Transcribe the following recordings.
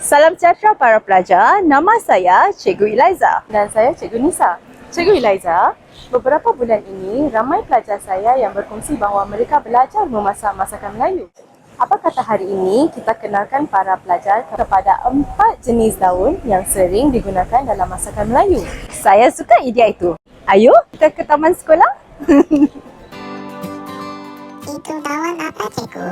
Salam sejahtera para pelajar, nama saya Cikgu Eliza. Dan saya Cikgu Nisa. Cikgu Eliza, beberapa bulan ini ramai pelajar saya yang berkongsi bahawa mereka belajar memasak masakan Melayu. Apa kata hari ini kita kenalkan para pelajar kepada 4 jenis daun yang sering digunakan dalam masakan Melayu. Saya suka idea itu. Ayo kita ke taman sekolah. Itu daun apa, Cikgu?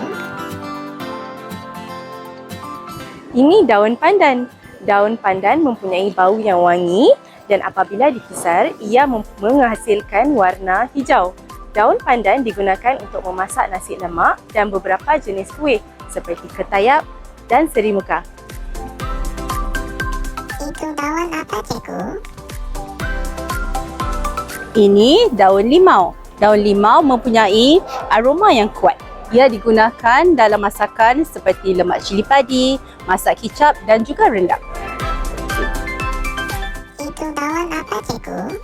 Ini daun pandan. Daun pandan mempunyai bau yang wangi dan apabila dikisar, ia menghasilkan warna hijau. Daun pandan digunakan untuk memasak nasi lemak dan beberapa jenis kuih seperti ketayap dan seri muka. Itu daun apa, Cikgu? Ini daun limau. Daun limau mempunyai aroma yang kuat. Ia digunakan dalam masakan seperti lemak cili padi, masak kicap dan juga rendang. Itu daun apa, Cikgu?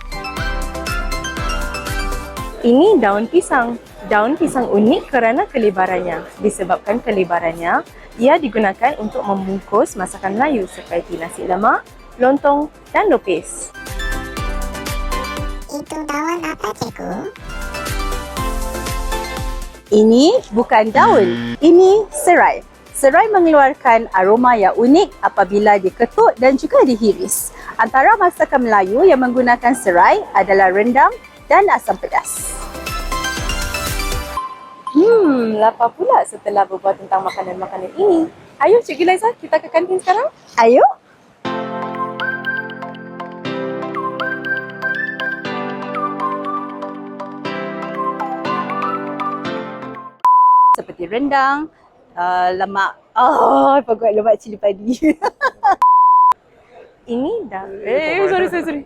Ini daun pisang. Daun pisang unik kerana kelebarannya. Disebabkan kelebarannya, ia digunakan untuk membungkus masakan Melayu seperti nasi lemak, lontong dan lopis. Itu daun apa, Cikgu? Ini bukan daun, ini serai. Serai mengeluarkan aroma yang unik apabila diketuk dan juga dihiris. Antara masakan Melayu yang menggunakan serai adalah rendang dan asam pedas. Lapar pula setelah berbual tentang makanan-makanan ini. Ayo Cikgu Liza, kita ke kantin sekarang? Ayo! Seperti rendang, lemak, lemak cili padi. Ini dah. Sorry.